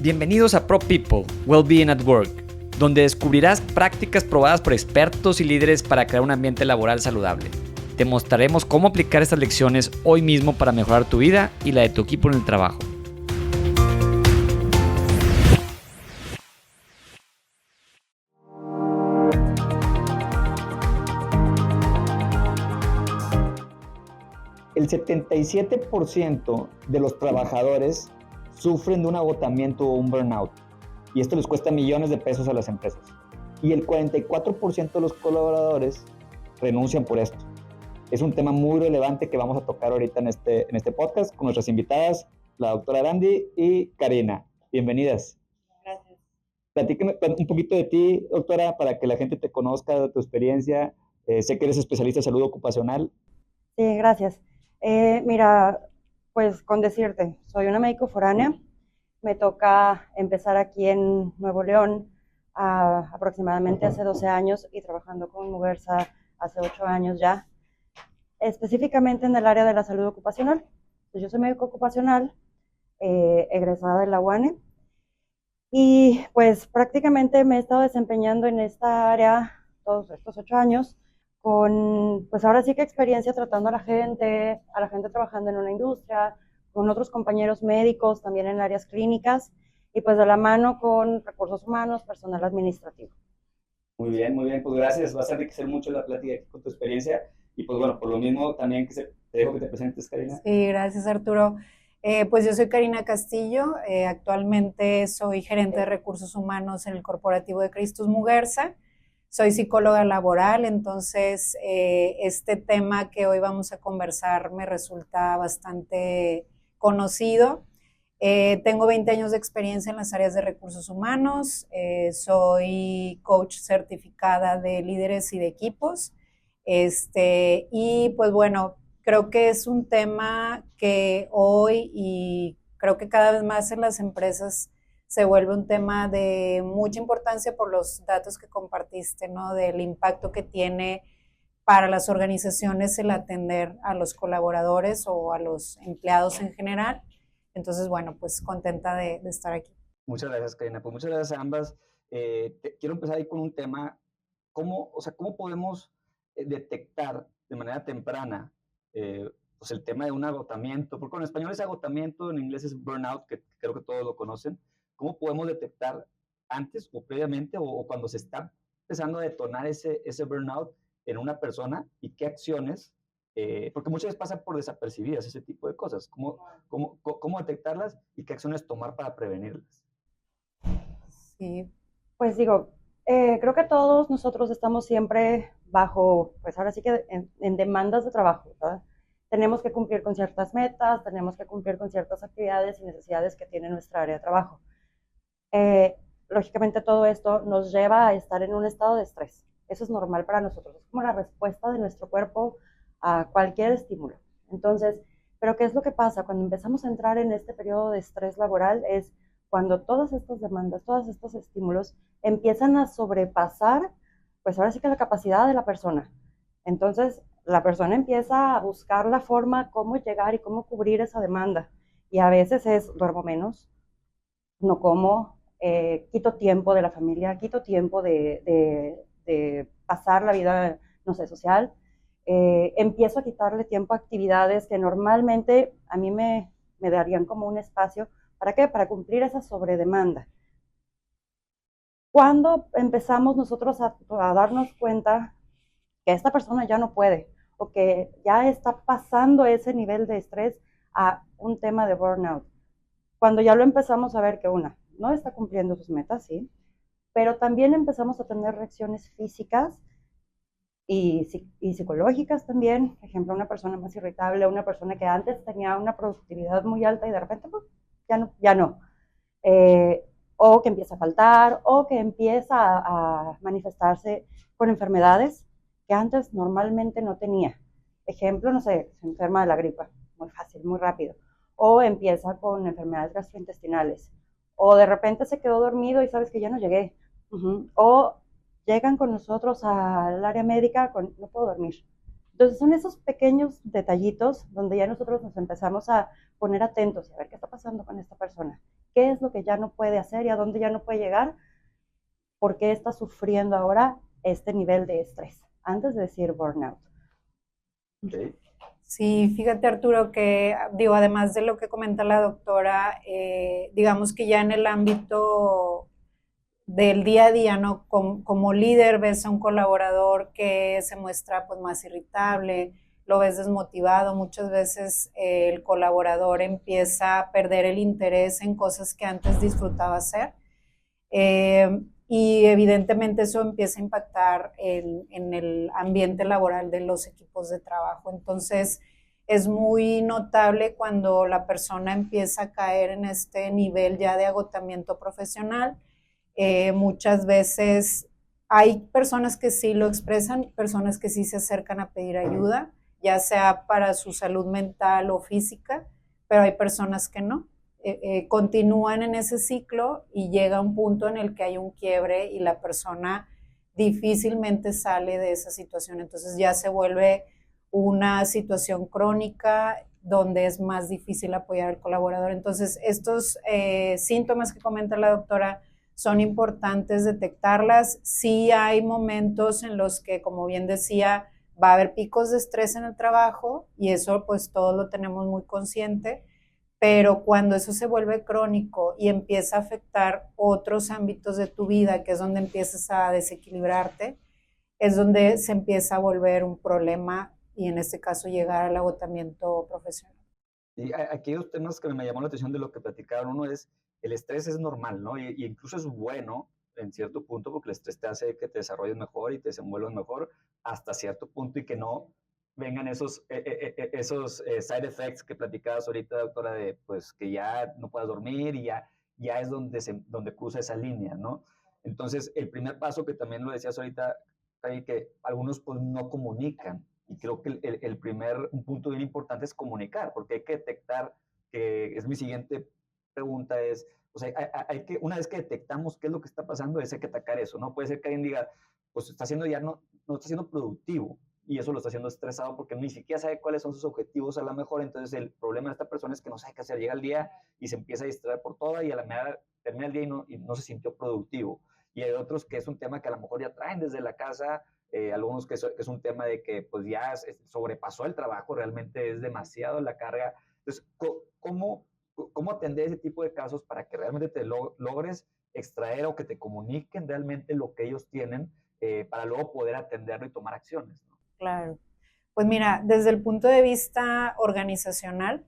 Bienvenidos a Pro People, Wellbeing at Work, donde descubrirás prácticas probadas por expertos y líderes para crear un ambiente laboral saludable. Te mostraremos cómo aplicar estas lecciones hoy mismo para mejorar tu vida y la de tu equipo en el trabajo. El 77% de los trabajadores sufren de un agotamiento o un burnout, y esto les cuesta millones de pesos a las empresas. Y el 44% de los colaboradores renuncian por esto. Es un tema muy relevante que vamos a tocar ahorita en este podcast con nuestras invitadas, la doctora Arandi y Karina. Bienvenidas. Gracias. Platícame un poquito de ti, doctora, para que la gente te conozca, de tu experiencia. Sé que eres especialista en salud ocupacional. Sí, gracias. Mira, pues con decirte, soy una médico foránea. Me toca empezar aquí en Nuevo León aproximadamente hace 12 años y trabajando con Muguerza hace 8 años ya, específicamente en el área de la salud ocupacional. Yo soy médico ocupacional, egresada de la UANE, y pues prácticamente me he estado desempeñando en esta área todos estos 8 años, con pues ahora sí que experiencia tratando a la gente trabajando en una industria, con otros compañeros médicos también en áreas clínicas, y pues de la mano con recursos humanos, personal administrativo. Muy bien, pues gracias. Vas a enriquecer mucho la plática aquí con tu experiencia. Y pues bueno, por lo mismo también te dejo que te presentes, Karina. Sí, gracias, Arturo. Pues yo soy Karina Castillo, actualmente soy gerente de recursos humanos en el corporativo de Christus Muguerza. Soy psicóloga laboral, entonces este tema que hoy vamos a conversar me resulta bastante conocido. Tengo 20 años de experiencia en las áreas de recursos humanos, soy coach certificada de líderes y de equipos, y pues bueno, creo que es un tema que hoy y creo que cada vez más en las empresas se vuelve un tema de mucha importancia por los datos que compartiste, ¿no? Del impacto que tiene para las organizaciones el atender a los colaboradores o a los empleados en general. Entonces, bueno, pues contenta de estar aquí. Muchas gracias, Karina. Pues muchas gracias a ambas. Quiero empezar ahí con un tema. ¿Cómo podemos detectar de manera temprana pues el tema de un agotamiento? Porque en español es agotamiento, en inglés es burnout, que creo que todos lo conocen. ¿Cómo podemos detectar antes o previamente o cuando se está empezando a detonar ese burnout en una persona y qué acciones? Porque muchas veces pasan por desapercibidas ese tipo de cosas. ¿Cómo detectarlas y qué acciones tomar para prevenirlas? Sí, pues digo, creo que todos nosotros estamos siempre bajo, pues ahora sí que en demandas de trabajo, ¿verdad? Tenemos que cumplir con ciertas metas, tenemos que cumplir con ciertas actividades y necesidades que tiene nuestra área de trabajo. Lógicamente todo esto nos lleva a estar en un estado de estrés. Eso es normal para nosotros, es como la respuesta de nuestro cuerpo a cualquier estímulo. Entonces, ¿pero qué es lo que pasa? Cuando empezamos a entrar en este periodo de estrés laboral es cuando todas estas demandas, todos estos estímulos empiezan a sobrepasar, pues ahora sí que la capacidad de la persona. Entonces, la persona empieza a buscar la forma cómo llegar y cómo cubrir esa demanda. Y a veces es, duermo menos, no como, quito tiempo de la familia, quito tiempo de pasar la vida, no sé, social. Empiezo a quitarle tiempo a actividades que normalmente a mí me darían como un espacio. ¿Para qué? Para cumplir esa sobredemanda. Cuando empezamos nosotros a darnos cuenta que esta persona ya no puede o que ya está pasando ese nivel de estrés a un tema de burnout, cuando ya lo empezamos a ver que no está cumpliendo sus metas, sí, pero también empezamos a tener reacciones físicas y psicológicas también. Por ejemplo, una persona más irritable, una persona que antes tenía una productividad muy alta y de repente pues, ya no. O que empieza a faltar, o que empieza a manifestarse con enfermedades que antes normalmente no tenía. Ejemplo, no sé, se enferma de la gripa, muy fácil, muy rápido. O empieza con enfermedades gastrointestinales. O de repente se quedó dormido y sabes que ya no llegué. O llegan con nosotros al área médica con no puedo dormir. Entonces son esos pequeños detallitos donde ya nosotros nos empezamos a poner atentos y a ver qué está pasando con esta persona, qué es lo que ya no puede hacer y a dónde ya no puede llegar, por qué está sufriendo ahora este nivel de estrés, antes de decir burnout. Okay. Sí, fíjate Arturo que digo, además de lo que comenta la doctora, digamos que ya en el ámbito del día a día, ¿no? Como líder ves a un colaborador que se muestra pues más irritable, lo ves desmotivado, muchas veces el colaborador empieza a perder el interés en cosas que antes disfrutaba hacer. Y evidentemente eso empieza a impactar en el ambiente laboral de los equipos de trabajo. Entonces, es muy notable cuando la persona empieza a caer en este nivel ya de agotamiento profesional. Muchas veces hay personas que sí lo expresan, personas que sí se acercan a pedir ayuda, ya sea para su salud mental o física, pero hay personas que no. Continúan en ese ciclo y llega un punto en el que hay un quiebre y la persona difícilmente sale de esa situación. Entonces ya se vuelve una situación crónica donde es más difícil apoyar al colaborador. Entonces estos síntomas que comenta la doctora son importantes detectarlas. Sí hay momentos en los que, como bien decía, va a haber picos de estrés en el trabajo y eso pues todos lo tenemos muy consciente, pero cuando eso se vuelve crónico y empieza a afectar otros ámbitos de tu vida, que es donde empiezas a desequilibrarte, es donde se empieza a volver un problema y en este caso llegar al agotamiento profesional. Y aquí hay dos temas que me llamó la atención de lo que platicaron. Uno es, el estrés es normal, ¿no? Y incluso es bueno en cierto punto, porque el estrés te hace que te desarrolles mejor y te desenvuelvas mejor hasta cierto punto y que no vengan esos side effects que platicabas ahorita, doctora, de pues que ya no puedas dormir y ya es donde cruza esa línea, ¿no? Entonces, el primer paso que también lo decías ahorita, que algunos pues no comunican. Y creo que un punto bien importante es comunicar, porque hay que detectar, que es mi siguiente pregunta, es, o sea, una vez que detectamos qué es lo que está pasando, hay que atacar eso, ¿no? Puede ser que alguien diga, pues está haciendo no está siendo productivo, y eso lo está haciendo estresado porque ni siquiera sabe cuáles son sus objetivos a lo mejor. Entonces el problema de esta persona es que no sabe qué hacer, llega el día y se empieza a distraer por toda y a la medida termina el día y no se sintió productivo. Y hay otros que es un tema que a lo mejor ya traen desde la casa, algunos que es un tema de que pues ya sobrepasó el trabajo, realmente es demasiado la carga. Entonces, ¿cómo atender ese tipo de casos para que realmente te logres extraer o que te comuniquen realmente lo que ellos tienen, para luego poder atenderlo y tomar acciones, ¿no? Claro. Pues mira, desde el punto de vista organizacional,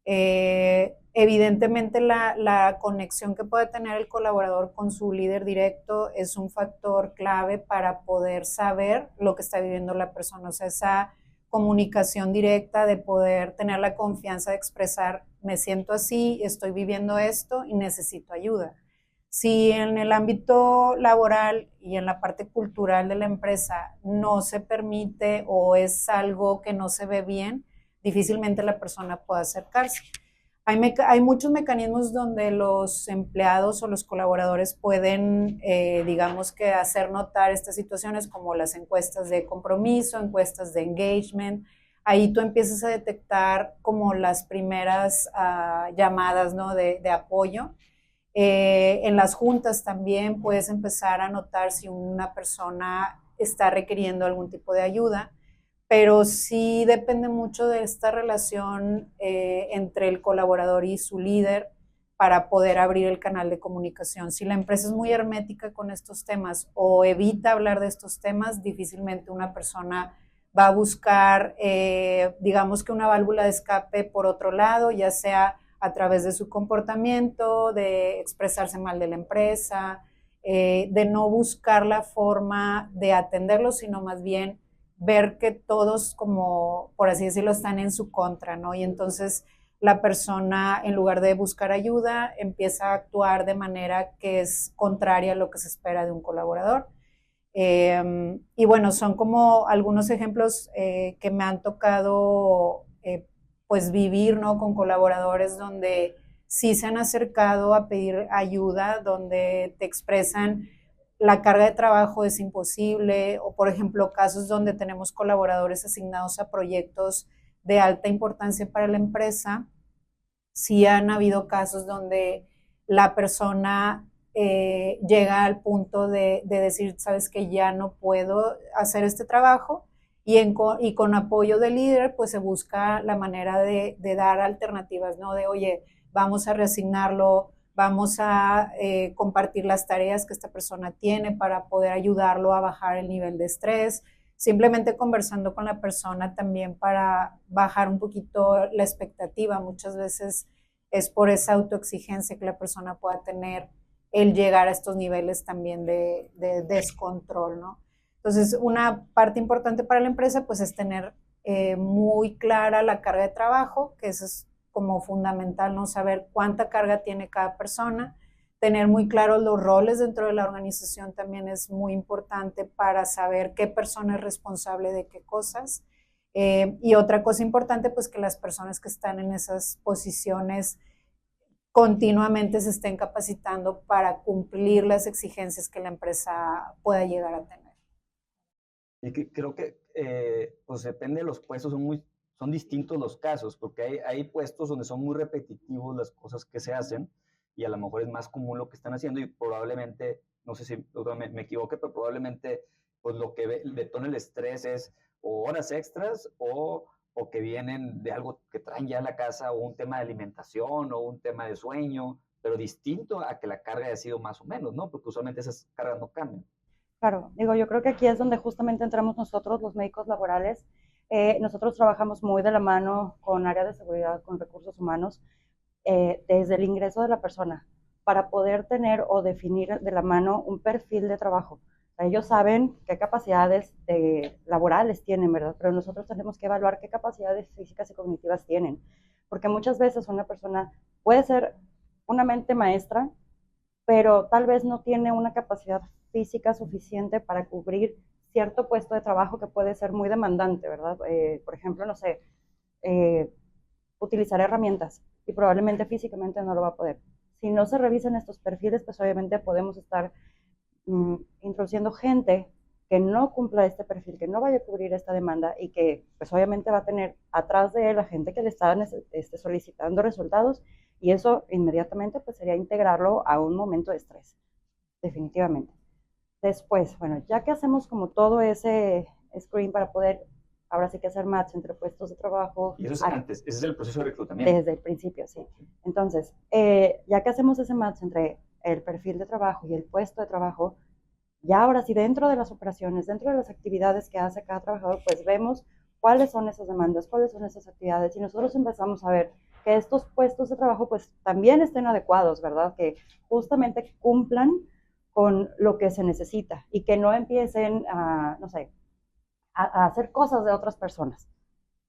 evidentemente la conexión que puede tener el colaborador con su líder directo es un factor clave para poder saber lo que está viviendo la persona. O sea, esa comunicación directa de poder tener la confianza de expresar, me siento así, estoy viviendo esto y necesito ayuda. Si en el ámbito laboral y en la parte cultural de la empresa no se permite o es algo que no se ve bien, difícilmente la persona puede acercarse. Hay muchos mecanismos donde los empleados o los colaboradores pueden, digamos que hacer notar estas situaciones, como las encuestas de compromiso, encuestas de engagement. Ahí tú empiezas a detectar como las primeras llamadas, ¿no?, de apoyo. En las juntas también puedes empezar a notar si una persona está requiriendo algún tipo de ayuda, pero sí depende mucho de esta relación entre el colaborador y su líder para poder abrir el canal de comunicación. Si la empresa es muy hermética con estos temas o evita hablar de estos temas, difícilmente una persona va a buscar, digamos que una válvula de escape por otro lado, ya sea a través de su comportamiento, de expresarse mal de la empresa, de no buscar la forma de atenderlo, sino más bien ver que todos, como por así decirlo, están en su contra, ¿no? Y entonces la persona, en lugar de buscar ayuda, empieza a actuar de manera que es contraria a lo que se espera de un colaborador. Y bueno, son como algunos ejemplos que me han tocado pues vivir, ¿no?, con colaboradores donde sí se han acercado a pedir ayuda, donde te expresan la carga de trabajo es imposible, o por ejemplo casos donde tenemos colaboradores asignados a proyectos de alta importancia para la empresa. Sí han habido casos donde la persona llega al punto de decir, sabes que ya no puedo hacer este trabajo, y con apoyo del líder, pues se busca la manera de dar alternativas, ¿no? De, oye, vamos a reasignarlo, vamos a compartir las tareas que esta persona tiene para poder ayudarlo a bajar el nivel de estrés, simplemente conversando con la persona también para bajar un poquito la expectativa. Muchas veces es por esa autoexigencia que la persona pueda tener el llegar a estos niveles también de descontrol, ¿no? Entonces, una parte importante para la empresa pues es tener muy clara la carga de trabajo, que eso es como fundamental, ¿no? Saber cuánta carga tiene cada persona, tener muy claros los roles dentro de la organización también es muy importante para saber qué persona es responsable de qué cosas. Y otra cosa importante, pues que las personas que están en esas posiciones continuamente se estén capacitando para cumplir las exigencias que la empresa pueda llegar a tener. Y que creo que pues depende de los puestos, son distintos los casos, porque hay puestos donde son muy repetitivos las cosas que se hacen y a lo mejor es más común lo que están haciendo y probablemente, no sé si me equivoqué, pero probablemente pues lo que detona el estrés es o horas extras o que vienen de algo que traen ya a la casa o un tema de alimentación o un tema de sueño, pero distinto a que la carga haya sido más o menos, ¿no? Porque usualmente esas cargas no cambian. Claro, digo, yo creo que aquí es donde justamente entramos nosotros, los médicos laborales. Nosotros trabajamos muy de la mano con área de seguridad, con recursos humanos, desde el ingreso de la persona, para poder tener o definir de la mano un perfil de trabajo. O sea, ellos saben qué capacidades laborales tienen, ¿verdad? Pero nosotros tenemos que evaluar qué capacidades físicas y cognitivas tienen, porque muchas veces una persona puede ser una mente maestra, pero tal vez no tiene una capacidad física suficiente para cubrir cierto puesto de trabajo que puede ser muy demandante, ¿verdad? Por ejemplo, no sé, utilizar herramientas y probablemente físicamente no lo va a poder. Si no se revisan estos perfiles, pues obviamente podemos estar introduciendo gente que no cumpla este perfil, que no vaya a cubrir esta demanda y que pues obviamente va a tener atrás de él la gente que le está solicitando resultados y eso inmediatamente pues sería integrarlo a un momento de estrés, definitivamente. Después, bueno, ya que hacemos como todo ese screen para poder, ahora sí que hacer match entre puestos de trabajo. Y eso es antes, ese es el proceso de reclutamiento. Desde el principio, sí. Entonces, ya que hacemos ese match entre el perfil de trabajo y el puesto de trabajo, ya ahora sí dentro de las operaciones, dentro de las actividades que hace cada trabajador, pues vemos cuáles son esas demandas, cuáles son esas actividades y nosotros empezamos a ver que estos puestos de trabajo pues también estén adecuados, ¿verdad? Que justamente cumplan con lo que se necesita y que no empiecen a, no sé, a hacer cosas de otras personas.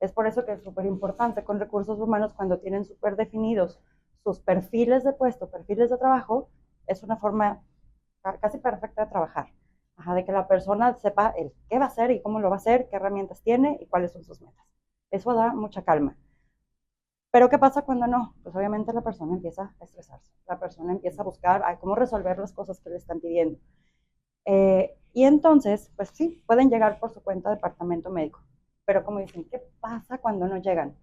Es por eso que es súper importante con recursos humanos cuando tienen súper definidos sus perfiles de puesto, perfiles de trabajo, es una forma casi perfecta de trabajar. Ajá, de que la persona sepa el qué va a hacer y cómo lo va a hacer, qué herramientas tiene y cuáles son sus metas. Eso da mucha calma. Pero ¿qué pasa cuando no? Pues obviamente la persona empieza a estresarse, la persona empieza a buscar cómo resolver las cosas que le están pidiendo. Y entonces, pues sí, pueden llegar por su cuenta al departamento médico. Pero como dicen, ¿qué pasa cuando no llegan?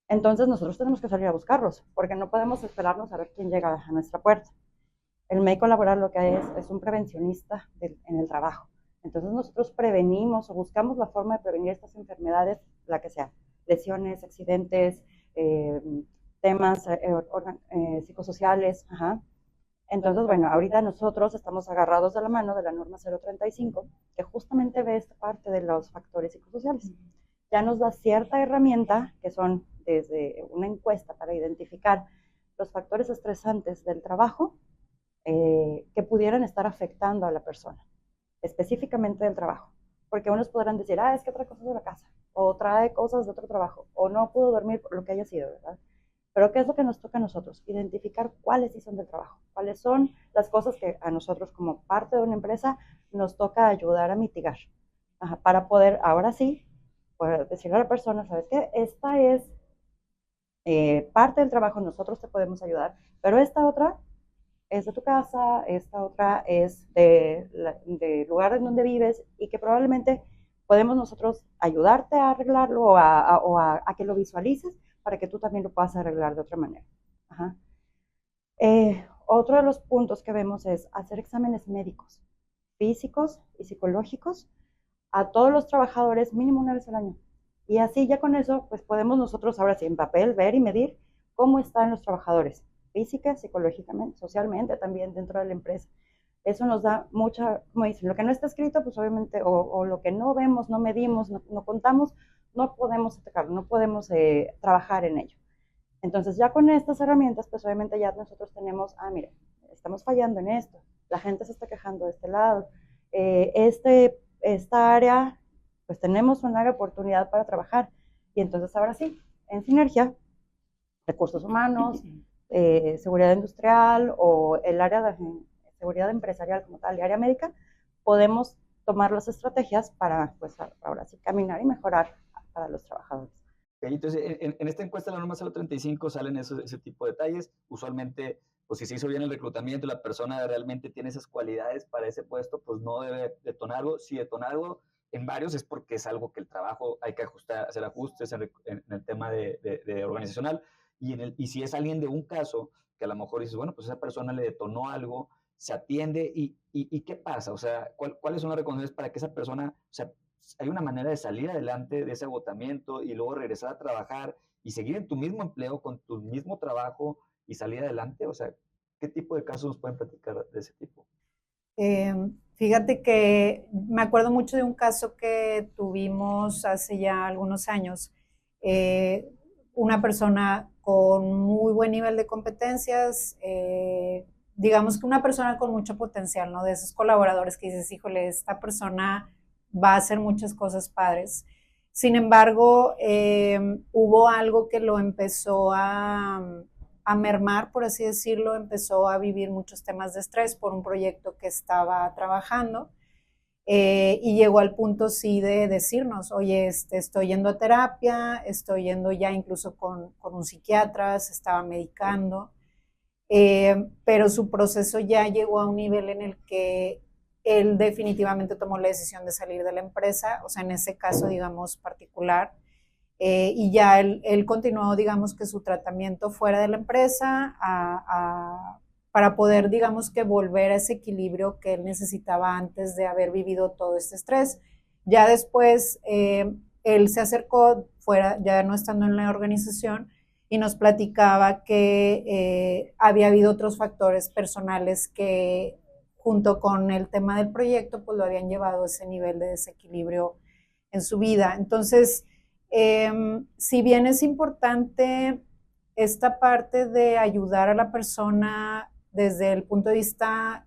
Entonces nosotros tenemos que salir a buscarlos, porque no podemos esperarnos a ver quién llega a nuestra puerta. El médico laboral lo que es un prevencionista en el trabajo. Entonces nosotros prevenimos o buscamos la forma de prevenir estas enfermedades, la que sea, lesiones, accidentes, temas psicosociales. Ajá. Entonces, bueno, ahorita nosotros estamos agarrados de la mano de la norma 035, que justamente ve esta parte de los factores psicosociales. Ya nos da cierta herramienta, que son desde una encuesta para identificar los factores estresantes del trabajo que pudieran estar afectando a la persona, específicamente del trabajo. Porque unos podrán decir, es que otra cosa es de la casa, o trae cosas de otro trabajo, o no pudo dormir por lo que haya sido, ¿verdad? Pero ¿qué es lo que nos toca a nosotros? Identificar cuáles sí son del trabajo, cuáles son las cosas que a nosotros como parte de una empresa nos toca ayudar a mitigar, para poder ahora sí poder decirle a la persona, ¿sabes qué? Esta es parte del trabajo, nosotros te podemos ayudar, pero esta otra es de tu casa, esta otra es del lugar en donde vives y que probablemente podemos nosotros ayudarte a arreglarlo o a que lo visualices para que tú también lo puedas arreglar de otra manera. Ajá. Otro de los puntos que vemos es hacer exámenes médicos, físicos y psicológicos a todos los trabajadores mínimo una vez al año. Y así ya con eso, pues podemos nosotros ahora sí en papel ver y medir cómo están los trabajadores, física, psicológicamente, socialmente también dentro de la empresa. Eso nos da mucha, como dicen, lo que no está escrito, pues obviamente, o lo que no vemos, no medimos, no contamos, no podemos atacarlo, no podemos trabajar en ello. Entonces ya con estas herramientas, pues obviamente ya nosotros tenemos, mire, estamos fallando en esto, la gente se está quejando de este lado, esta área, pues tenemos una área de oportunidad para trabajar. Y entonces ahora sí, en sinergia, recursos humanos, seguridad industrial o el área de seguridad empresarial como tal, el área médica, podemos tomar las estrategias para, pues ahora sí, caminar y mejorar para los trabajadores. Okay, entonces, en esta encuesta de la norma 035 salen ese tipo de detalles. Usualmente, pues si se hizo bien el reclutamiento, la persona realmente tiene esas cualidades para ese puesto, pues no debe detonar algo. Si detona algo en varios es porque es algo que el trabajo hay que ajustar, hacer ajustes en el tema de organizacional. Y si es alguien de un caso que a lo mejor dices, bueno, pues esa persona le detonó algo, se atiende y ¿qué pasa? O sea, ¿cuáles son las recomendaciones para que esa persona, o sea, hay una manera de salir adelante de ese agotamiento y luego regresar a trabajar y seguir en tu mismo empleo, con tu mismo trabajo y salir adelante? O sea, ¿qué tipo de casos nos pueden platicar de ese tipo? Fíjate que me acuerdo mucho de un caso que tuvimos hace ya algunos años. Una persona con muy buen nivel de competencias, digamos que una persona con mucho potencial, ¿no? De esos colaboradores que dices, híjole, esta persona va a hacer muchas cosas padres. Sin embargo, hubo algo que lo empezó a mermar, por así decirlo, empezó a vivir muchos temas de estrés por un proyecto que estaba trabajando. Y llegó al punto sí de decirnos, oye, estoy yendo a terapia, estoy yendo ya incluso con un psiquiatra, se estaba medicando, pero su proceso ya llegó a un nivel en el que él definitivamente tomó la decisión de salir de la empresa, o sea, en ese caso, digamos, particular, y ya él continuó, digamos, que su tratamiento fuera de la empresa para poder, digamos, que volver a ese equilibrio que él necesitaba antes de haber vivido todo este estrés. Ya después, él se acercó fuera, ya no estando en la organización, y nos platicaba que había habido otros factores personales que junto con el tema del proyecto, pues lo habían llevado a ese nivel de desequilibrio en su vida. Entonces, si bien es importante esta parte de ayudar a la persona desde el punto de vista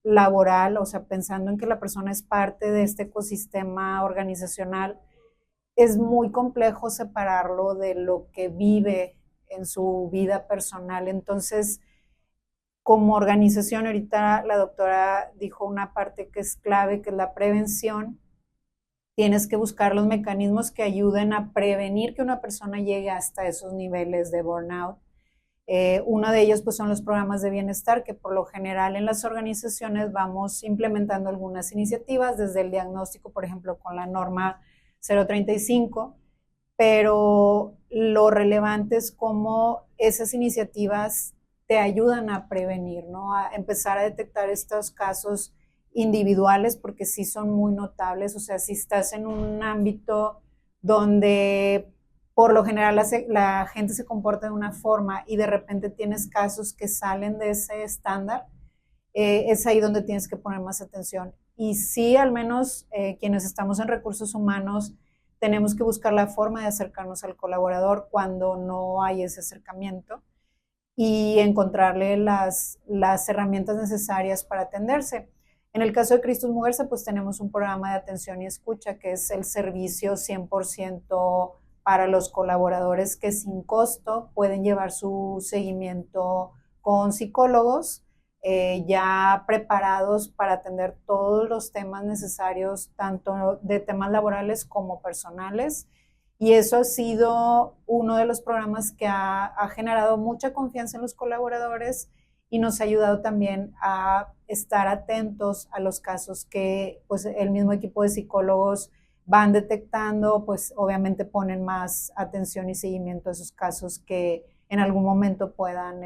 laboral, o sea, pensando en que la persona es parte de este ecosistema organizacional, es muy complejo separarlo de lo que vive en su vida personal. Entonces, como organización, ahorita la doctora dijo una parte que es clave, que es la prevención. Tienes que buscar los mecanismos que ayuden a prevenir que una persona llegue hasta esos niveles de burnout. Uno de ellos pues, son los programas de bienestar, que por lo general en las organizaciones vamos implementando algunas iniciativas, desde el diagnóstico, por ejemplo, con la norma 035, pero lo relevante es cómo esas iniciativas te ayudan a prevenir, ¿no? A empezar a detectar estos casos individuales, porque sí son muy notables. O sea, si estás en un ámbito donde por lo general la gente se comporta de una forma y de repente tienes casos que salen de ese estándar, es ahí donde tienes que poner más atención. Y sí, al menos quienes estamos en recursos humanos, tenemos que buscar la forma de acercarnos al colaborador cuando no hay ese acercamiento y encontrarle las herramientas necesarias para atenderse. En el caso de Christus Muguerza, pues tenemos un programa de atención y escucha, que es el servicio 100% para los colaboradores, que sin costo pueden llevar su seguimiento con psicólogos ya preparados para atender todos los temas necesarios, tanto de temas laborales como personales. Y eso ha sido uno de los programas que ha generado mucha confianza en los colaboradores y nos ha ayudado también a estar atentos a los casos que pues, el mismo equipo de psicólogos van detectando, pues obviamente ponen más atención y seguimiento a esos casos que en algún momento puedan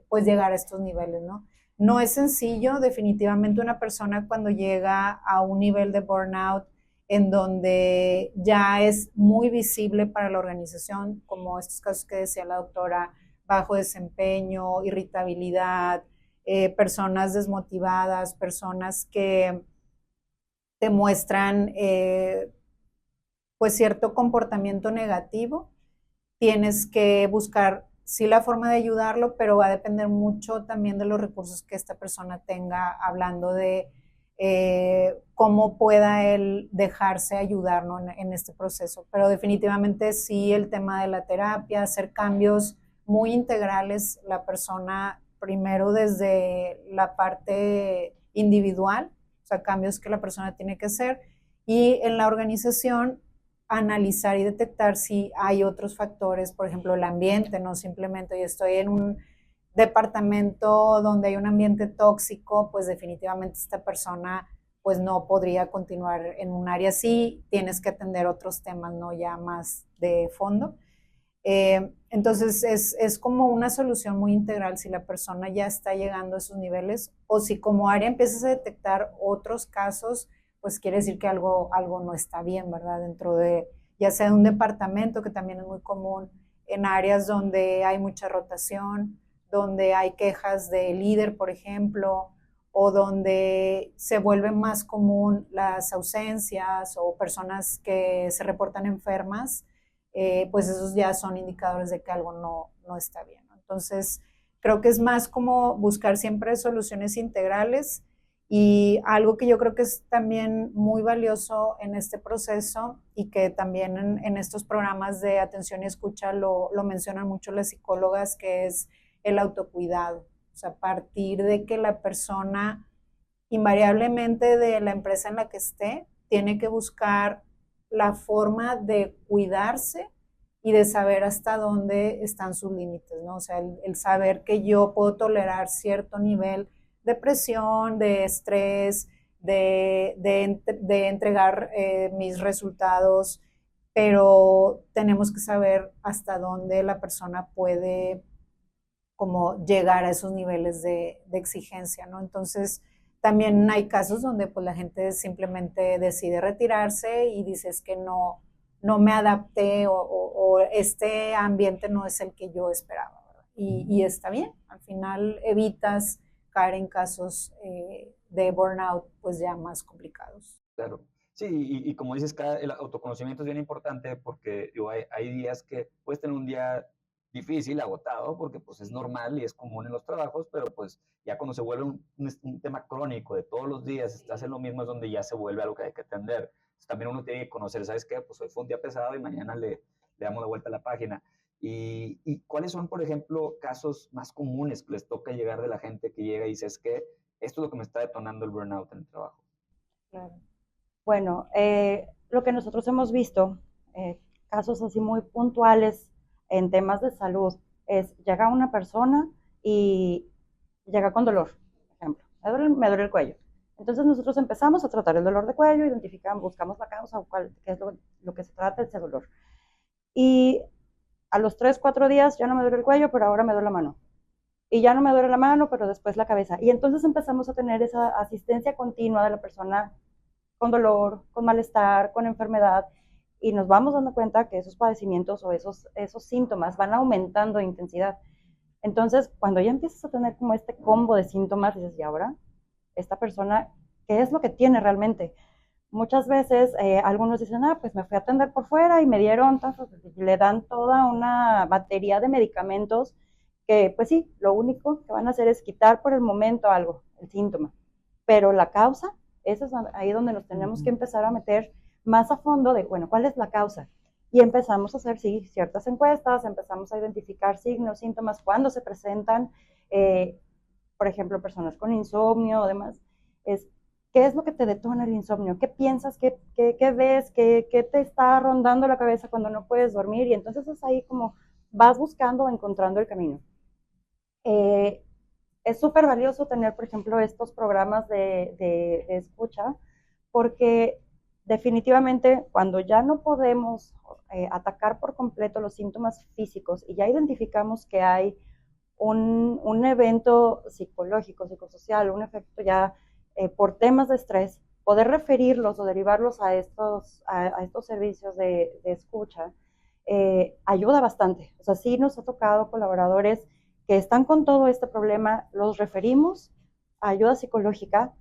pues llegar a estos niveles, ¿no? No es sencillo, definitivamente una persona cuando llega a un nivel de burnout en donde ya es muy visible para la organización, como estos casos que decía la doctora, bajo desempeño, irritabilidad, personas desmotivadas, personas que te muestran pues cierto comportamiento negativo, tienes que buscar sí la forma de ayudarlo, pero va a depender mucho también de los recursos que esta persona tenga, hablando de cómo pueda él dejarse ayudar, ¿no? en este proceso. Pero definitivamente sí el tema de la terapia, hacer cambios muy integrales, la persona primero desde la parte individual, o sea, cambios que la persona tiene que hacer, y en la organización analizar y detectar si hay otros factores, por ejemplo, el ambiente, no simplemente yo estoy en un departamento donde hay un ambiente tóxico, pues definitivamente esta persona pues no podría continuar en un área así, tienes que atender otros temas, ¿no? Ya más de fondo. Entonces es como una solución muy integral si la persona ya está llegando a esos niveles o si como área empiezas a detectar otros casos, pues quiere decir que algo no está bien, ¿verdad? Dentro de, ya sea de un departamento, que también es muy común en áreas donde hay mucha rotación, donde hay quejas de líder, por ejemplo, o donde se vuelve más común las ausencias o personas que se reportan enfermas, pues esos ya son indicadores de que algo no está bien, ¿no? Entonces, creo que es más como buscar siempre soluciones integrales y algo que yo creo que es también muy valioso en este proceso y que también en estos programas de atención y escucha lo mencionan mucho las psicólogas, que es el autocuidado. O sea, a partir de que la persona, invariablemente de la empresa en la que esté, tiene que buscar la forma de cuidarse y de saber hasta dónde están sus límites, ¿no? O sea, el saber que yo puedo tolerar cierto nivel de presión, de estrés, de entregar mis resultados, pero tenemos que saber hasta dónde la persona puede como llegar a esos niveles de exigencia, ¿no? Entonces, también hay casos donde pues la gente simplemente decide retirarse y dices que no me adapté o este ambiente no es el que yo esperaba, ¿verdad? Y está bien, al final evitas caer en casos de burnout pues ya más complicados. Claro. Sí, y como dices, el autoconocimiento es bien importante porque digo, hay días que puedes tener un día difícil, agotado, porque pues es normal y es común en los trabajos, pero pues ya cuando se vuelve un tema crónico de todos los días, estás en lo mismo, es donde ya se vuelve algo que hay que atender. Entonces, también uno tiene que conocer, ¿sabes qué? Pues hoy fue un día pesado y mañana le damos la vuelta a la página. Y cuáles son, por ejemplo, casos más comunes que les toca llegar de la gente que llega y dice, es que esto es lo que me está detonando el burnout en el trabajo? Claro. Bueno, lo que nosotros hemos visto, casos así muy puntuales en temas de salud, es llega una persona y llega con dolor, por ejemplo, me duele el cuello. Entonces nosotros empezamos a tratar el dolor de cuello, identificamos, buscamos la causa, qué es lo que se trata de ese dolor. Y a los 3, 4 días ya no me duele el cuello, pero ahora me duele la mano. Y ya no me duele la mano, pero después la cabeza. Y entonces empezamos a tener esa asistencia continua de la persona con dolor, con malestar, con enfermedad, y nos vamos dando cuenta que esos padecimientos o esos síntomas van aumentando de intensidad. Entonces, cuando ya empiezas a tener como este combo de síntomas, dices, ¿y ahora? Esta persona, ¿qué es lo que tiene realmente? Muchas veces algunos dicen, pues me fui a atender por fuera y me dieron, le dan toda una batería de medicamentos que, pues sí, lo único que van a hacer es quitar por el momento algo, el síntoma. Pero la causa, eso es ahí donde nos tenemos que empezar a meter más a fondo de, bueno, ¿cuál es la causa? Y empezamos a hacer, sí, ciertas encuestas, empezamos a identificar signos, síntomas, cuando se presentan, por ejemplo, personas con insomnio o demás, es ¿qué es lo que te detona el insomnio? ¿Qué piensas? ¿Qué ves? ¿Qué te está rondando la cabeza cuando no puedes dormir? Y entonces es ahí como vas buscando o encontrando el camino. Es súper valioso tener, por ejemplo, estos programas de escucha, porque definitivamente cuando ya no podemos atacar por completo los síntomas físicos y ya identificamos que hay un evento psicológico, psicosocial, un efecto ya por temas de estrés, poder referirlos o derivarlos a estos servicios de escucha, ayuda bastante. O sea, sí nos ha tocado colaboradores que están con todo este problema, los referimos a ayuda psicológica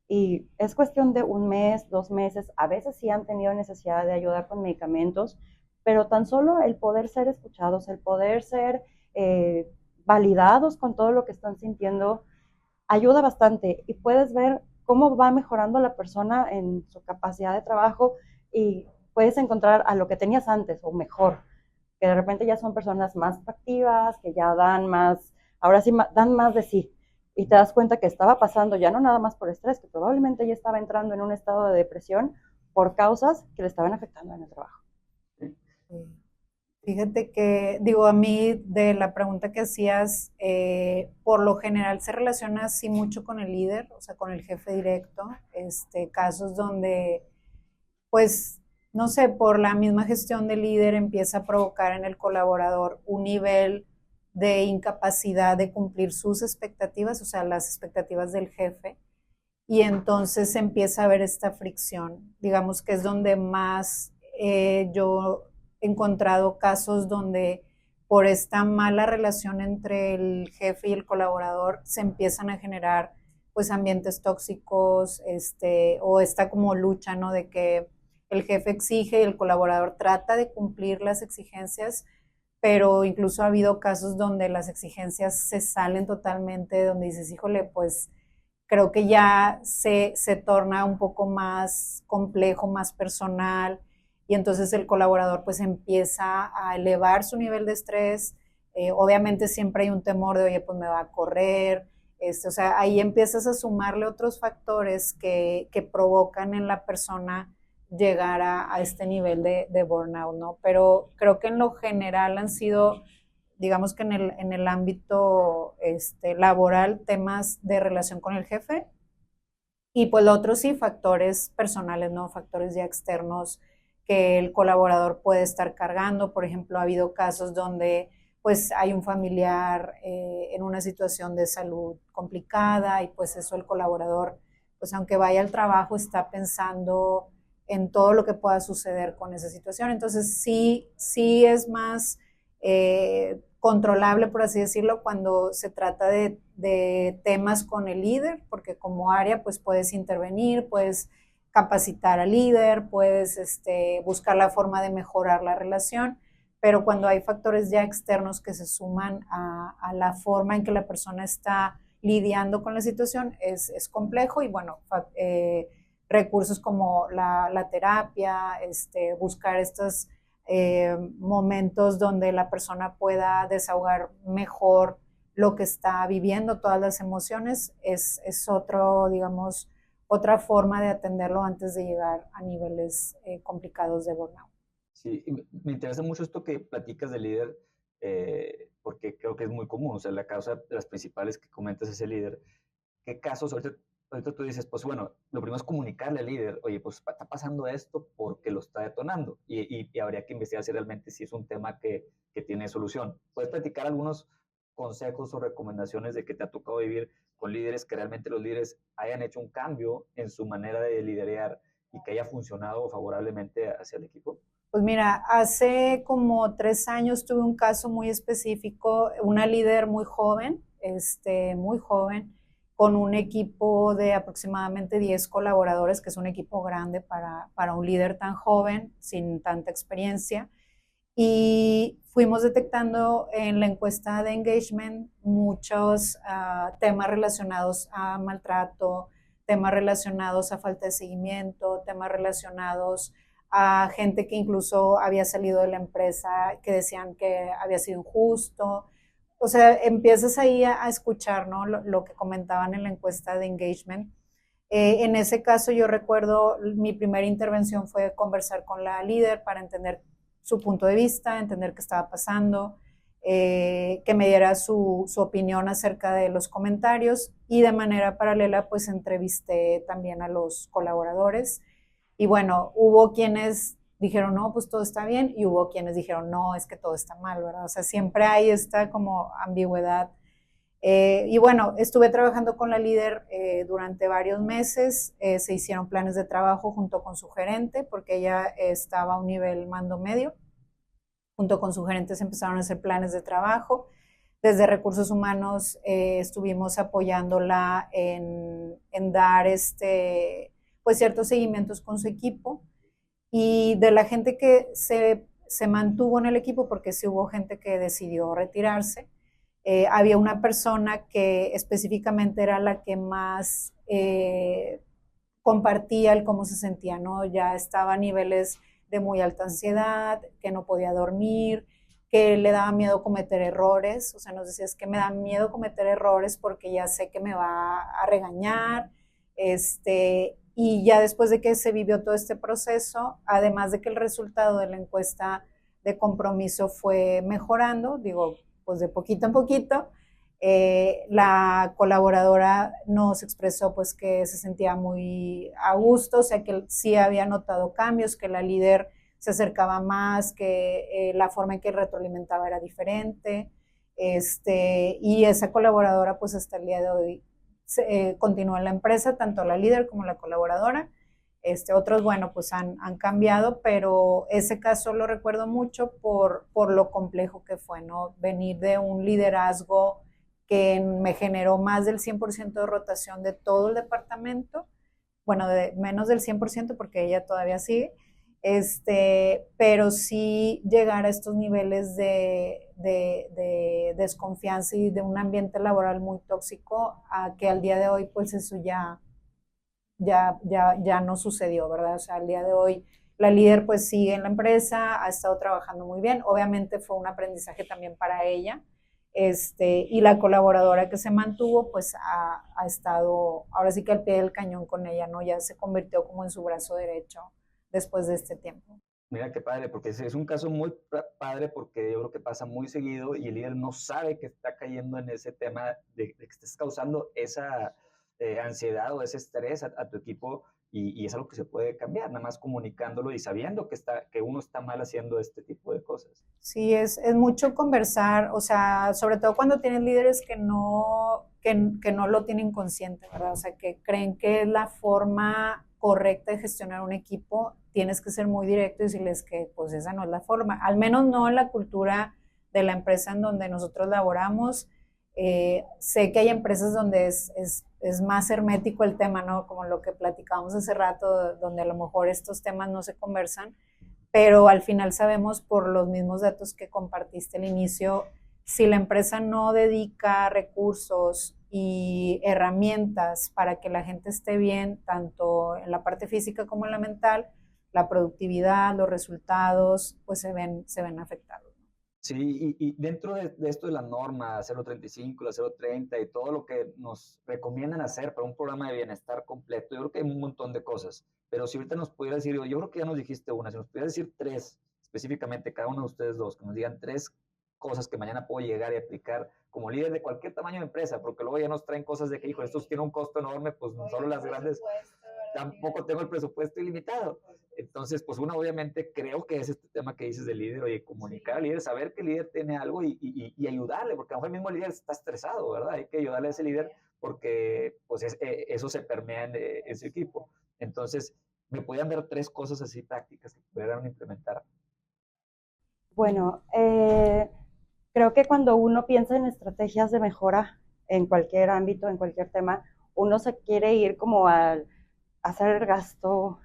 y es cuestión de 1 mes, 2 meses, a veces sí han tenido necesidad de ayuda con medicamentos, pero tan solo el poder ser escuchados, el poder ser validados con todo lo que están sintiendo, ayuda bastante y puedes ver cómo va mejorando la persona en su capacidad de trabajo y puedes encontrar a lo que tenías antes o mejor, que de repente ya son personas más activas, que ya dan más, ahora sí dan más de sí. Y te das cuenta que estaba pasando ya no nada más por estrés, que probablemente ya estaba entrando en un estado de depresión por causas que le estaban afectando en el trabajo. Fíjate que, digo, a mí de la pregunta que hacías, por lo general se relaciona así mucho con el líder, o sea, con el jefe directo, casos donde, pues, no sé, por la misma gestión del líder empieza a provocar en el colaborador un nivel de incapacidad de cumplir sus expectativas, o sea, las expectativas del jefe, y entonces empieza a haber esta fricción, digamos que es donde más yo he encontrado casos donde por esta mala relación entre el jefe y el colaborador se empiezan a generar pues ambientes tóxicos, o esta como lucha, ¿no? De que el jefe exige y el colaborador trata de cumplir las exigencias, pero incluso ha habido casos donde las exigencias se salen totalmente, donde dices, híjole, pues creo que ya se torna un poco más complejo, más personal, y entonces el colaborador pues empieza a elevar su nivel de estrés. Obviamente siempre hay un temor de, oye, pues me va a correr, o sea, ahí empiezas a sumarle otros factores que provocan en la persona llegar a este nivel de burnout, ¿no? Pero creo que en lo general han sido, digamos que en el ámbito laboral, temas de relación con el jefe, y pues lo otro sí, factores personales, ¿no? Factores ya externos que el colaborador puede estar cargando. Por ejemplo, ha habido casos donde pues hay un familiar en una situación de salud complicada y pues eso el colaborador, pues aunque vaya al trabajo, está pensando en todo lo que pueda suceder con esa situación. Entonces sí es más controlable, por así decirlo, cuando se trata de temas con el líder, porque como área pues puedes intervenir, puedes capacitar al líder, puedes buscar la forma de mejorar la relación, pero cuando hay factores ya externos que se suman a la forma en que la persona está lidiando con la situación, es complejo y bueno, recursos como la terapia, buscar estos momentos donde la persona pueda desahogar mejor lo que está viviendo, todas las emociones, es otro, digamos, otra forma de atenderlo antes de llegar a niveles complicados de burnout. Sí, me interesa mucho esto que platicas del líder, porque creo que es muy común, o sea, la causa de las principales que comentas es el líder. ¿Qué casos? Ahorita tú dices, pues bueno, lo primero es comunicarle al líder, oye, pues está pasando esto porque lo está detonando y habría que investigar si realmente si es un tema que tiene solución. ¿Puedes platicar algunos consejos o recomendaciones de que te ha tocado vivir con líderes que realmente los líderes hayan hecho un cambio en su manera de liderar y que haya funcionado favorablemente hacia el equipo? Pues mira, hace como 3 años tuve un caso muy específico, una líder muy joven, con un equipo de aproximadamente 10 colaboradores, que es un equipo grande para un líder tan joven, sin tanta experiencia. Y fuimos detectando en la encuesta de engagement muchos temas relacionados a maltrato, temas relacionados a falta de seguimiento, temas relacionados a gente que incluso había salido de la empresa, que decían que había sido injusto. O sea, empiezas ahí a escuchar, ¿no? Lo que comentaban en la encuesta de engagement. En ese caso yo recuerdo mi primera intervención fue conversar con la líder para entender su punto de vista, entender qué estaba pasando, que me diera su opinión acerca de los comentarios y de manera paralela pues entrevisté también a los colaboradores Y bueno, hubo quienes dijeron, no, pues todo está bien, y hubo quienes dijeron, no, es que todo está mal, ¿verdad? O sea, siempre hay esta como ambigüedad. Y bueno, estuve trabajando con la líder durante varios meses, se hicieron planes de trabajo junto con su gerente, porque ella estaba a un nivel mando medio, junto con su gerente se empezaron a hacer planes de trabajo. Desde Recursos Humanos estuvimos apoyándola en dar pues ciertos seguimientos con su equipo, y de la gente que se mantuvo en el equipo, porque sí hubo gente que decidió retirarse, había una persona que específicamente era la que más compartía el cómo se sentía, ¿no? Ya estaba a niveles de muy alta ansiedad, que no podía dormir, que le daba miedo cometer errores. O sea, nos decía, es que me da miedo cometer errores porque ya sé que me va a regañar. Y ya después de que se vivió todo este proceso, además de que el resultado de la encuesta de compromiso fue mejorando, digo, pues de poquito en poquito, la colaboradora nos expresó pues que se sentía muy a gusto, o sea que sí había notado cambios, que la líder se acercaba más, que la forma en que retroalimentaba era diferente, y esa colaboradora pues hasta el día de hoy continúa en la empresa, tanto la líder como la colaboradora. Otros, bueno, pues han cambiado, pero ese caso lo recuerdo mucho por lo complejo que fue, ¿no? Venir de un liderazgo que me generó más del 100% de rotación de todo el departamento, bueno, de menos del 100% porque ella todavía sigue, pero sí llegar a estos niveles de desconfianza y de un ambiente laboral muy tóxico, a que al día de hoy pues eso ya no sucedió, ¿verdad? O sea, al día de hoy la líder pues sigue en la empresa, ha estado trabajando muy bien, obviamente fue un aprendizaje también para ella, y la colaboradora que se mantuvo pues ha estado ahora sí que al pie del cañón con ella, ¿no? Ya se convirtió como en su brazo derecho después de este tiempo. Mira qué padre, porque es un caso muy padre porque yo creo que pasa muy seguido y el líder no sabe que está cayendo en ese tema de que estés causando esa ansiedad o ese estrés a tu equipo y es algo que se puede cambiar, nada más comunicándolo y sabiendo que uno está mal haciendo este tipo de cosas. Sí, es mucho conversar, o sea, sobre todo cuando tienes líderes que no lo tienen consciente, ¿verdad? O sea, que creen que es la forma correcta de gestionar un equipo, tienes que ser muy directo y decirles que pues esa no es la forma, al menos no en la cultura de la empresa en donde nosotros laboramos. Sé que hay empresas donde es más hermético el tema, ¿no? Como lo que platicábamos hace rato, donde a lo mejor estos temas no se conversan, pero al final sabemos por los mismos datos que compartiste al inicio, si la empresa no dedica recursos y herramientas para que la gente esté bien, tanto en la parte física como en la mental, la productividad, los resultados, pues se ven afectados. Sí, y dentro de esto de la norma 035, la 030 y todo lo que nos recomiendan hacer para un programa de bienestar completo, yo creo que hay un montón de cosas, pero si ahorita nos pudiera decir, yo creo que ya nos dijiste una, si nos pudiera decir tres específicamente, cada uno de ustedes dos, que nos digan tres cosas que mañana puedo llegar y aplicar como líder de cualquier tamaño de empresa, porque luego ya nos traen cosas de que, hijo, esto tiene un costo enorme, pues no solo las grandes, tampoco tengo el presupuesto ilimitado. Entonces, pues uno obviamente creo que es este tema que dices del líder, oye, comunicar al líder, saber que el líder tiene algo y ayudarle, porque a lo mejor el mismo líder está estresado, ¿verdad? Hay que ayudarle a ese líder porque pues eso se permea en su equipo. Entonces, ¿me podían dar tres cosas así prácticas que pudieran implementar? Bueno, creo que cuando uno piensa en estrategias de mejora en cualquier ámbito, en cualquier tema, uno se quiere ir como al hacer el gasto,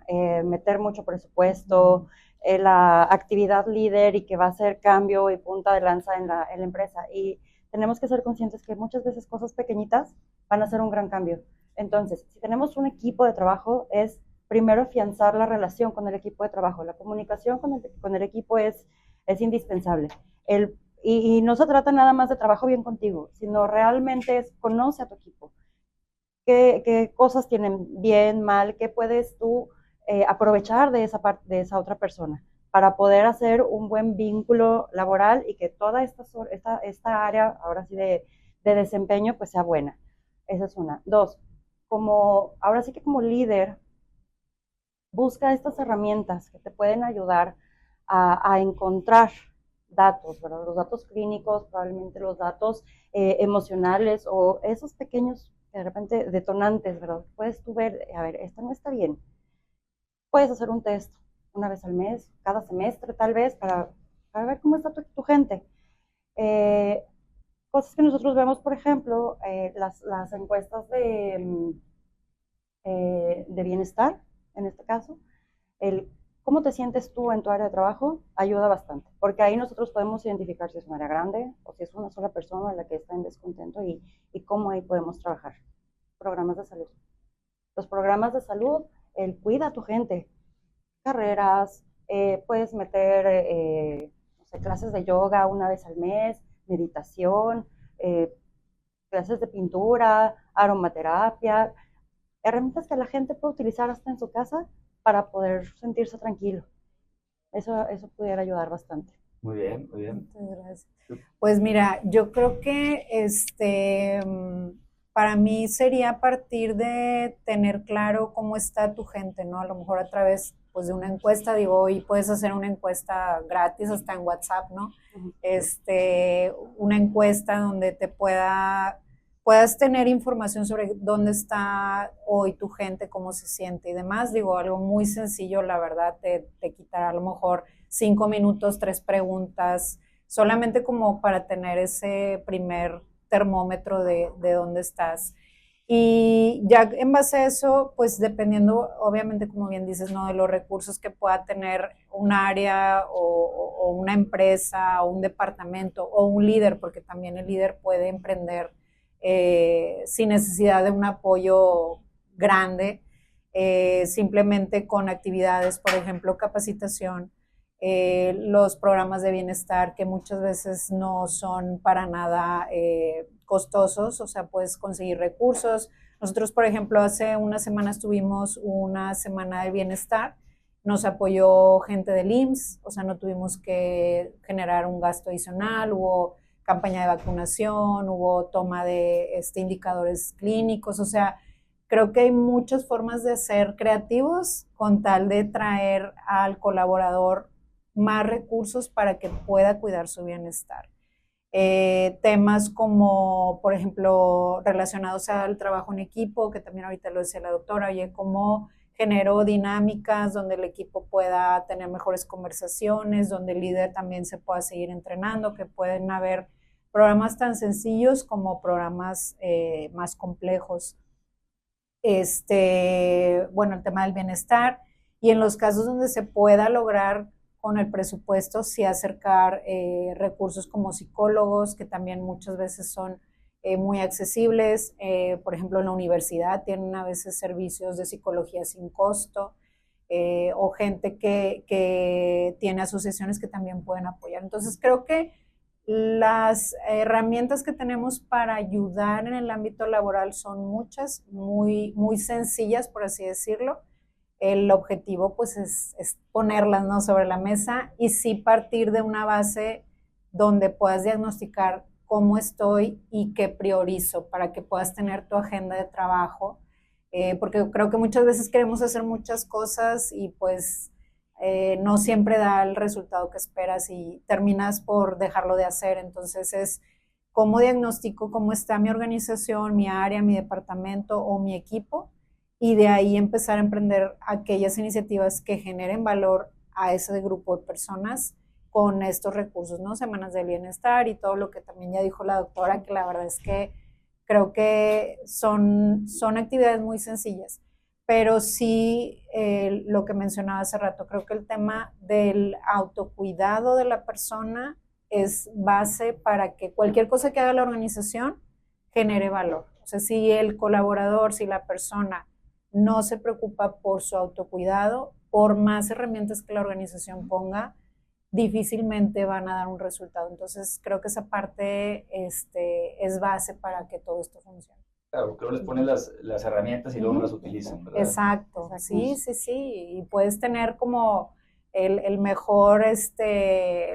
meter mucho presupuesto, la actividad líder y que va a ser cambio y punta de lanza en la empresa. Y tenemos que ser conscientes que muchas veces cosas pequeñitas van a ser un gran cambio. Entonces, si tenemos un equipo de trabajo, es primero afianzar la relación con el equipo de trabajo. La comunicación con el equipo es indispensable. Y no se trata nada más de trabajo bien contigo, sino realmente es conoce a tu equipo. ¿Qué cosas tienen bien, mal? ¿Qué puedes tú aprovechar de esa otra persona para poder hacer un buen vínculo laboral y que toda esta área, ahora sí, de desempeño, pues sea buena? Esa es una. Dos, ahora sí que como líder, busca estas herramientas que te pueden ayudar a encontrar datos, ¿verdad? Los datos clínicos, probablemente los datos emocionales o esos pequeños, de repente, detonantes, ¿verdad? Puedes tú ver, a ver, esto no está bien. Puedes hacer un test una vez al mes, cada semestre tal vez, para ver cómo está tu gente. Cosas que nosotros vemos, por ejemplo, las encuestas de bienestar, en este caso, el cómo te sientes tú en tu área de trabajo ayuda bastante, porque ahí nosotros podemos identificar si es un área grande o si es una sola persona la que está en descontento y cómo ahí podemos trabajar. Programas de salud. Los programas de salud, el cuida a tu gente, carreras, puedes meter no sé, clases de yoga una vez al mes, meditación, clases de pintura, aromaterapia, herramientas que la gente puede utilizar hasta en su casa para poder sentirse tranquilo. Eso pudiera ayudar bastante. Muy bien, muy bien. Muchas gracias. Pues mira, yo creo que para mí sería partir de tener claro cómo está tu gente, ¿no? A lo mejor a través pues, de una encuesta, digo, hoy puedes hacer una encuesta gratis hasta en WhatsApp, ¿no? Una encuesta donde te puedas tener información sobre dónde está hoy tu gente, cómo se siente y demás. Digo, algo muy sencillo, la verdad, te quitará a lo mejor 5 minutos, 3 preguntas, solamente como para tener ese primer termómetro de dónde estás. Y ya en base a eso, pues dependiendo, obviamente, como bien dices, ¿no? De los recursos que pueda tener un área o una empresa o un departamento o un líder, porque también el líder puede emprender sin necesidad de un apoyo grande, simplemente con actividades, por ejemplo, capacitación, los programas de bienestar que muchas veces no son para nada costosos, o sea, puedes conseguir recursos. Nosotros, por ejemplo, hace unas semanas tuvimos una semana de bienestar, nos apoyó gente del IMSS, o sea, no tuvimos que generar un gasto adicional, hubo campaña de vacunación, hubo toma de indicadores clínicos, o sea, creo que hay muchas formas de ser creativos con tal de traer al colaborador más recursos para que pueda cuidar su bienestar. Temas como, por ejemplo, relacionados al trabajo en equipo, que también ahorita lo decía la doctora, oye, cómo genero dinámicas donde el equipo pueda tener mejores conversaciones, donde el líder también se pueda seguir entrenando, que pueden haber programas tan sencillos como programas más complejos. Bueno, el tema del bienestar y en los casos donde se pueda lograr con el presupuesto, sí acercar recursos como psicólogos, que también muchas veces son muy accesibles. Por ejemplo, en la universidad tienen a veces servicios de psicología sin costo, o gente que tiene asociaciones que también pueden apoyar. Entonces, creo que las herramientas que tenemos para ayudar en el ámbito laboral son muchas, muy, muy sencillas, por así decirlo. El objetivo pues es ponerlas, ¿no?, sobre la mesa y sí partir de una base donde puedas diagnosticar cómo estoy y qué priorizo para que puedas tener tu agenda de trabajo, porque creo que muchas veces queremos hacer muchas cosas y pues no siempre da el resultado que esperas y terminas por dejarlo de hacer. Entonces es cómo diagnostico cómo está mi organización, mi área, mi departamento o mi equipo, y de ahí empezar a emprender aquellas iniciativas que generen valor a ese grupo de personas con estos recursos, ¿no? Semanas de bienestar y todo lo que también ya dijo la doctora, que la verdad es que creo que son actividades muy sencillas. Pero sí, lo que mencionaba hace rato, creo que el tema del autocuidado de la persona es base para que cualquier cosa que haga la organización genere valor. O sea, si el colaborador, si la persona no se preocupa por su autocuidado, por más herramientas que la organización ponga, difícilmente van a dar un resultado. Entonces, creo que esa parte es base para que todo esto funcione. Claro, porque luego les ponen las herramientas y luego no las utilizan, ¿verdad? Exacto, sí. Y puedes tener como el mejor,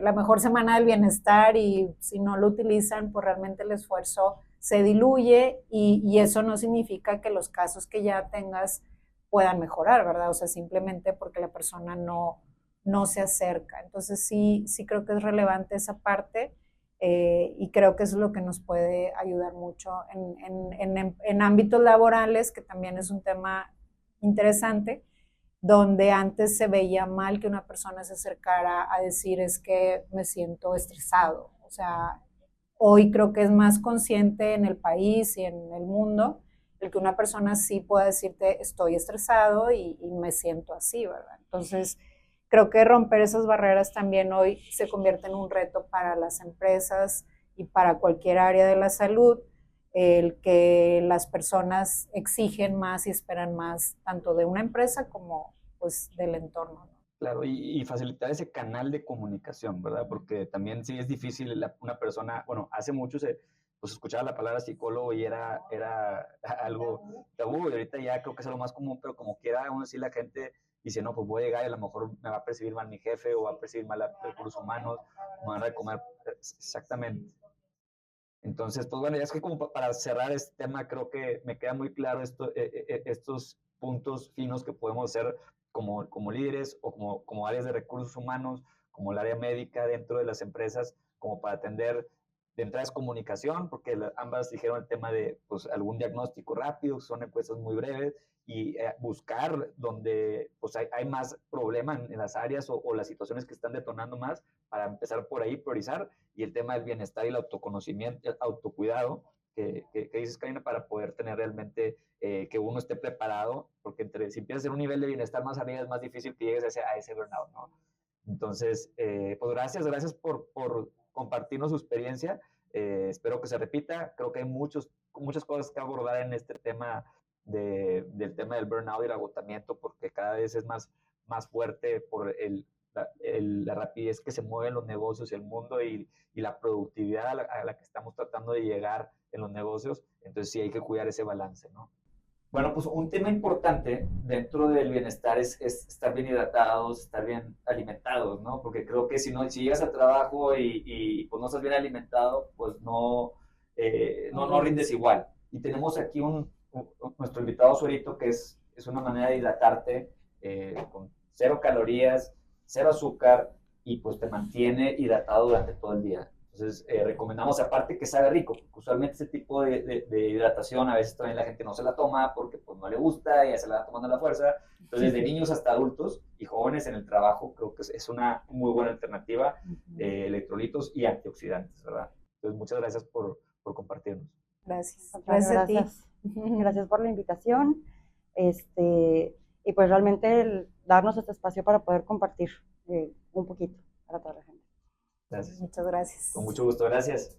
la mejor semana del bienestar y si no lo utilizan, pues realmente el esfuerzo se diluye y eso no significa que los casos que ya tengas puedan mejorar, ¿verdad? O sea, simplemente porque la persona no se acerca. Entonces sí creo que es relevante esa parte y creo que eso es lo que nos puede ayudar mucho en ámbitos laborales, que también es un tema interesante, donde antes se veía mal que una persona se acercara a decir es que me siento estresado. O sea, hoy creo que es más consciente en el país y en el mundo el que una persona sí pueda decirte estoy estresado y me siento así, ¿verdad? Entonces, creo que romper esas barreras también hoy se convierte en un reto para las empresas y para cualquier área de la salud, el que las personas exigen más y esperan más, tanto de una empresa como pues del entorno, ¿no? Claro, y facilitar ese canal de comunicación, ¿verdad? Porque también sí es difícil una persona, bueno, hace mucho pues escuchaba la palabra psicólogo y era algo tabú, y ahorita ya creo que es algo más común, pero como quiera, aún así la gente dice, no, pues voy a llegar y a lo mejor me va a percibir mal mi jefe o va a percibir mal a recursos humanos, me van a comer exactamente. Entonces, pues bueno, ya es que como para cerrar este tema, creo que me queda muy claro estos puntos finos que podemos hacer como líderes o como áreas de recursos humanos, como el área médica dentro de las empresas, como para atender. De entrada es comunicación, porque ambas dijeron el tema de pues, algún diagnóstico rápido, son encuestas muy breves, y buscar donde pues, hay más problema en las áreas o las situaciones que están detonando más, para empezar por ahí, priorizar, y el tema del bienestar y el autoconocimiento, el autocuidado, que dices, Karina, para poder tener realmente que uno esté preparado, porque si empiezas en un nivel de bienestar más arriba es más difícil que llegues a ese burnout, ¿no? Entonces, pues gracias por compartirnos su experiencia. Espero que se repita. Creo que hay muchas cosas que abordar en este tema del tema del burnout y el agotamiento, porque cada vez es más fuerte por la rapidez que se mueven los negocios y el mundo y la productividad a la que estamos tratando de llegar en los negocios. Entonces sí hay que cuidar ese balance, ¿no? Bueno, pues un tema importante dentro del bienestar es estar bien hidratados, estar bien alimentados, ¿no? Porque creo que si llegas al trabajo y pues no estás bien alimentado, pues no rindes igual. Y tenemos aquí nuestro invitado Suerito, que es una manera de hidratarte con 0 calorías, 0 azúcar, y pues te mantiene hidratado durante todo el día. Entonces, recomendamos, aparte que sabe rico, porque usualmente ese tipo de hidratación a veces también la gente no se la toma porque pues no le gusta y ya se la va tomando a la fuerza. Entonces, de niños hasta adultos y jóvenes en el trabajo, creo que es una muy buena alternativa, electrolitos y antioxidantes, ¿verdad? Entonces, muchas gracias por compartirnos. Gracias. Gracias a ti. Gracias por la invitación. Y pues realmente darnos este espacio para poder compartir un poquito para toda la gente. Gracias. Muchas gracias. Con mucho gusto, gracias.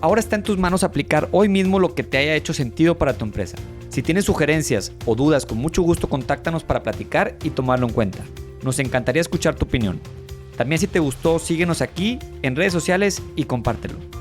Ahora está en tus manos aplicar hoy mismo lo que te haya hecho sentido para tu empresa. Si tienes sugerencias o dudas, con mucho gusto contáctanos para platicar y tomarlo en cuenta. Nos encantaría escuchar tu opinión. También si te gustó, síguenos aquí en redes sociales y compártelo.